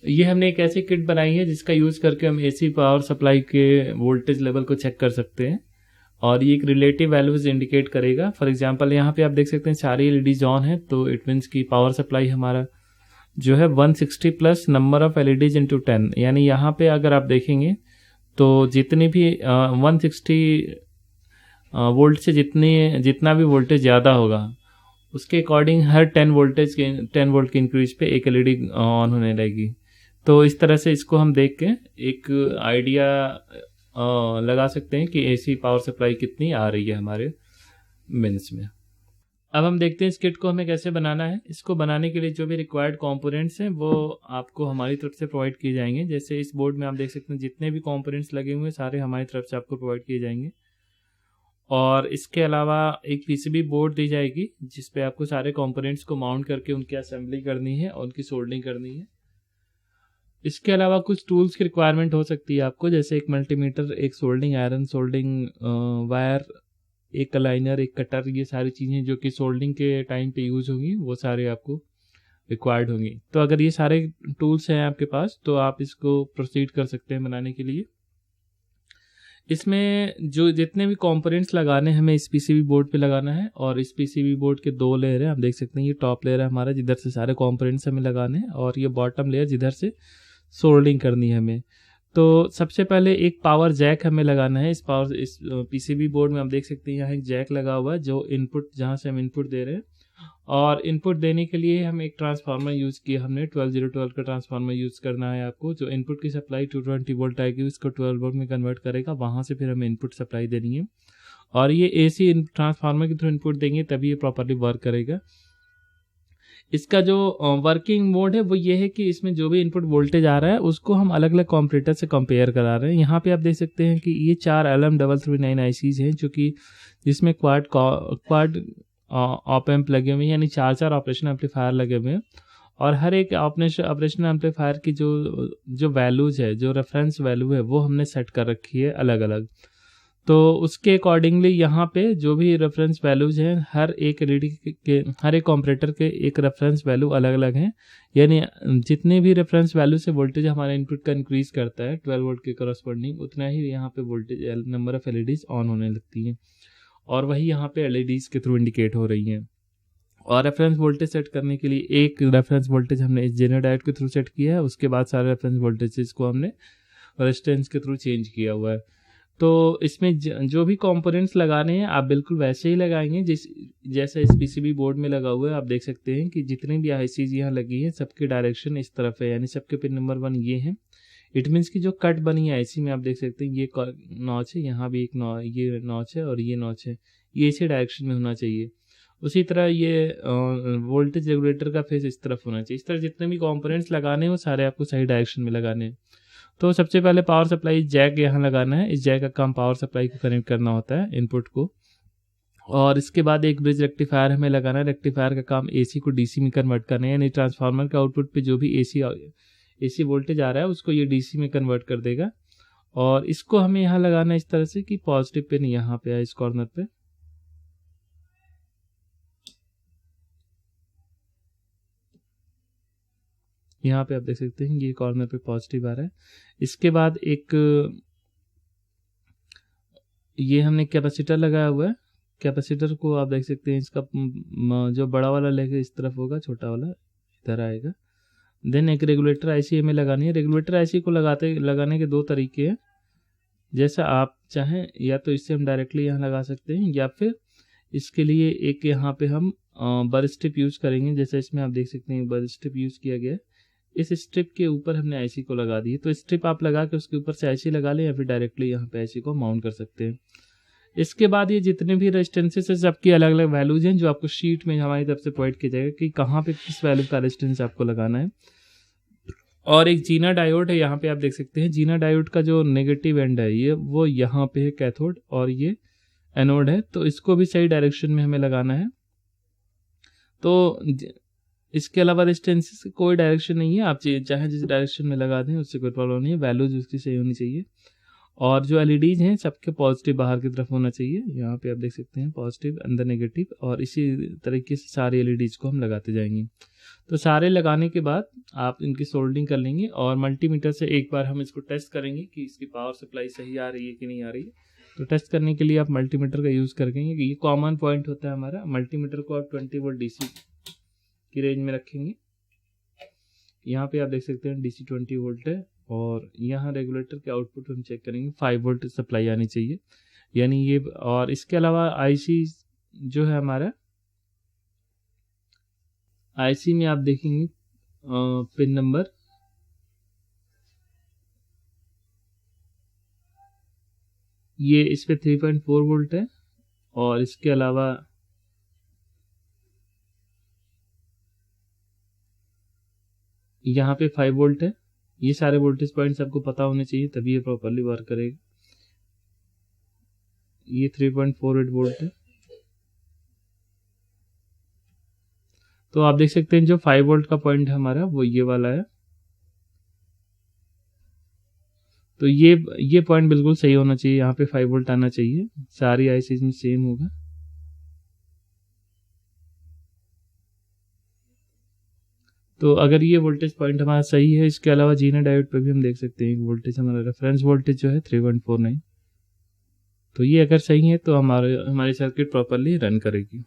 ये हमने एक ऐसी किट बनाई है जिसका यूज़ करके हम एसी पावर सप्लाई के वोल्टेज लेवल को चेक कर सकते हैं और ये एक रिलेटिव वैल्यूज इंडिकेट करेगा। फॉर एग्जांपल यहाँ पे आप देख सकते हैं सारी एलईडीज ऑन है, तो इट मीन्स की पावर सप्लाई हमारा जो है 160 plus number of LEDs into 10, यानी यहाँ पे अगर आप देखेंगे तो जितनी भी 160 वोल्ट से जितना भी वोल्टेज ज़्यादा होगा उसके अकॉर्डिंग हर 10 वोल्ट के इंक्रीज पे एक एलईडी ऑन होने लगेगी। तो इस तरह से इसको हम देख के एक आइडिया लगा सकते हैं कि एसी पावर सप्लाई कितनी आ रही है हमारे मिनट्स में। अब हम देखते हैं इस किट को हमें कैसे बनाना है। इसको बनाने के लिए जो भी रिक्वायर्ड कंपोनेंट्स हैं वो आपको हमारी तरफ से प्रोवाइड किए जाएंगे। जैसे इस बोर्ड में आप देख सकते हैं जितने भी कंपोनेंट्स लगे हुए हैं सारे हमारी तरफ से आपको प्रोवाइड किए जाएंगे। और इसके अलावा एक पीसीबी बोर्ड दी जाएगी जिस पे आपको सारे कंपोनेंट्स को माउंट करके उनकी असेंबली करनी है और उनकी सोल्डरिंग करनी है। इसके अलावा कुछ टूल्स की रिक्वायरमेंट हो सकती है आपको, जैसे एक मल्टीमीटर, एक सोल्डरिंग आयरन, सोल्डरिंग वायर, एक अलाइनर, एक कटर, ये सारी चीज़ें जो कि सोल्डरिंग के टाइम पे यूज़ होंगी वो सारे आपको रिक्वायर्ड होंगी। तो अगर ये सारे टूल्स हैं आपके पास तो आप इसको प्रोसीड कर सकते हैं बनाने के लिए। इसमें जो जितने भी कंपोनेंट्स लगाने हमें इस पीसीबी बोर्ड पे लगाना है, और इस पीसीबी बोर्ड के 2 लेयर है। आप देख सकते हैं ये टॉप लेयर है हमारा जिधर से सारे कंपोनेंट्स हमें लगाने हैं, और ये बॉटम लेयर जिधर से सोल्डरिंग करनी है हमें। तो सबसे पहले एक पावर जैक हमें लगाना है। इस पीसीबी बोर्ड में आप देख सकते हैं यहाँ एक जैक लगा हुआ है जो इनपुट, जहाँ से हम इनपुट दे रहे हैं, और इनपुट देने के लिए हम एक ट्रांसफार्मर यूज़ किया हमने 12012 का ट्रांसफार्मर यूज़ करना है आपको। जो इनपुट की सप्लाई 220 वोल्ट आएगी उसको 12 वोल्ट में कन्वर्ट करेगा, वहाँ से फिर हमें इनपुट सप्लाई देनी है, और ये एसी ट्रांसफार्मर के थ्रू इनपुट देंगे तभी ये प्रॉपरली वर्क करेगा। इसका जो वर्किंग मोड है वो ये है कि इसमें जो भी इनपुट वोल्टेज आ रहा है उसको हम अलग अलग कंपैरेटर से कंपेयर करा रहे हैं। यहाँ पे आप देख सकते हैं कि ये 4 LM339 आईसीज हैं जो कि जिसमें क्वाड ऑप एम्प लगे हुए हैं, यानी 4 ऑपरेशन एम्पलीफायर लगे हुए हैं, और हर एक ऑपरेशन एम्पलीफायर की जो वैल्यूज है, जो रेफरेंस वैल्यू है वो हमने सेट कर रखी है अलग अलग। तो उसके अकॉर्डिंगली यहाँ पे जो भी रेफरेंस वैल्यूज हैं हर एक एलईडी के, हर एक कंपैरेटर के एक रेफरेंस वैल्यू अलग अलग हैं, यानी जितने भी रेफरेंस वैल्यू से वोल्टेज हमारे इनपुट का इंक्रीज करता है 12 वोल्ट के करस्पॉन्डिंग, उतना ही यहाँ पे voltage number of LEDs on होने लगती हैं, और वही यहाँ पे एलईडीज के थ्रू इंडिकेट हो रही हैं। और रेफरेंस वोल्टेज सेट करने के लिए एक रेफरेंस वोल्टेज हमने इस जेनर डायोड के थ्रू सेट किया है, उसके बाद सारे रेफरेंस वोल्टेजेस को हमने रेजिस्टेंस के थ्रू चेंज किया हुआ है। तो इसमें जो भी कंपोनेंट्स लगाने हैं आप बिल्कुल वैसे ही लगाएंगे जैसा इस पीसीबी बोर्ड में लगा हुआ है। आप देख सकते हैं कि जितनी भी आईसीज यहाँ लगी हैं सबकी डायरेक्शन इस तरफ है, यानी सबके पिन नंबर 1 ये है। इट मीन्स कि जो कट बनी है आईसी में आप देख सकते हैं ये नॉच है, यहाँ भी एक ये नॉच है और ये नॉच है, ये इसी डायरेक्शन में होना चाहिए। उसी तरह ये वोल्टेज रेगुलेटर का फेस इस तरफ होना चाहिए। इस तरह जितने भी कंपोनेंट्स लगाने हैं वो सारे आपको सही डायरेक्शन में लगाने हैं। तो सबसे पहले पावर सप्लाई जैक यहाँ लगाना है। इस जैक का काम पावर सप्लाई को कनेक्ट करना होता है इनपुट को, और इसके बाद एक ब्रिज रेक्टिफायर हमें लगाना है। रेक्टिफायर का काम एसी को डीसी में कन्वर्ट करना है, यानी ट्रांसफार्मर के आउटपुट पे जो भी एसी वोल्टेज आ रहा है उसको ये डीसी में कन्वर्ट कर देगा, और इसको हमें यहाँ लगाना है इस तरह से कि पॉजिटिव पिन यहाँ पे है इस कॉर्नर पे। यहाँ पे आप देख सकते हैं ये कॉर्नर पे पॉजिटिव आ रहा है। इसके बाद एक ये हमने कैपेसिटर लगाया हुआ है। कैपेसिटर को आप देख सकते हैं इसका जो बड़ा वाला लेग इस तरफ होगा, छोटा वाला इधर आएगा। देन एक रेगुलेटर आईसी हमें लगानी है। रेगुलेटर आईसी को लगाने के 2 तरीके हैं, जैसा आप चाहें, या तो इससे हम डायरेक्टली यहाँ लगा सकते हैं, या फिर इसके लिए एक यहाँ पे हम बर स्ट्रिप यूज़ करेंगे। जैसे इसमें आप देख सकते हैं बर स्ट्रिप यूज़ किया गया है। इस स्ट्रिप के ऊपर हमने आईसी को लगा दी है, तो स्ट्रिप आप लगा के उसके ऊपर से आईसी लगा लें, या फिर डायरेक्टली यहाँ पे आईसी को माउंट कर सकते हैं। इसके बाद ये जितने भी रेजिस्टेंसेस है सबकी अलग अलग वैल्यूज हैं जो आपको शीट में हमारी तरफ से प्रोवाइड किया जाएगा कि कहाँ पे किस वैल्यू का रेजिस्टेंस आपको लगाना है। और एक जीना डायोड है, यहाँ पे आप देख सकते हैं जीना डायोड का जो नेगेटिव एंड है ये वो यहाँ पे है कैथोड, और ये एनोड है, तो इसको भी सही डायरेक्शन में हमें लगाना है। तो इसके अलावा रेजिस्टेंसेस की कोई डायरेक्शन नहीं है, आप चाहे जिस डायरेक्शन में लगा दें उससे कोई प्रॉब्लम नहीं है, वैल्यूज उसकी सही होनी चाहिए। और जो एलईडीज हैं सबके पॉजिटिव बाहर की तरफ होना चाहिए। यहाँ पे आप देख सकते हैं पॉजिटिव, अंदर नेगेटिव, और इसी तरीके से सारी एलईडीज को हम लगाते जाएंगे। तो सारे लगाने के बाद आप इनकी सोल्डरिंग कर लेंगे और मल्टीमीटर से एक बार हम इसको टेस्ट करेंगे कि इसकी पावर सप्लाई सही आ रही है कि नहीं आ रही है। तो टेस्ट करने के लिए आप मल्टीमीटर का यूज़ करेंगे। ये कॉमन पॉइंट होता है हमारा। मल्टीमीटर को आप 20 वोल्ट DC की रेंज में रखेंगे। यहाँ पे आप देख सकते हैं DC 20 वोल्ट है और यहाँ रेगुलेटर के आउटपुट हम चेक करेंगे 5 वोल्ट सप्लाई आनी चाहिए, यानी ये। और इसके अलावा IC जो है हमारा, IC में आप देखेंगे पिन नंबर ये इस पे 3.4 वोल्ट है और इसके अलावा यहाँ पे 5 वोल्ट है। ये सारे वोल्टेज पॉइंट्स आपको पता होने चाहिए, तभी ये प्रॉपरली वर्क करेगा। ये 3.48 वोल्ट है। तो आप देख सकते हैं जो 5 वोल्ट का पॉइंट है हमारा वो ये वाला है। तो ये पॉइंट बिल्कुल सही होना चाहिए, यहाँ पे 5 वोल्ट आना चाहिए। सारी ICs में सेम होगा। तो अगर ये वोल्टेज पॉइंट हमारा सही है, इसके अलावा जीना डायोड पे भी हम देख सकते हैं वोल्टेज हमारा रेफरेंस वोल्टेज जो है 3.49। तो ये अगर सही है तो हमारी सर्किट प्रॉपरली रन करेगी।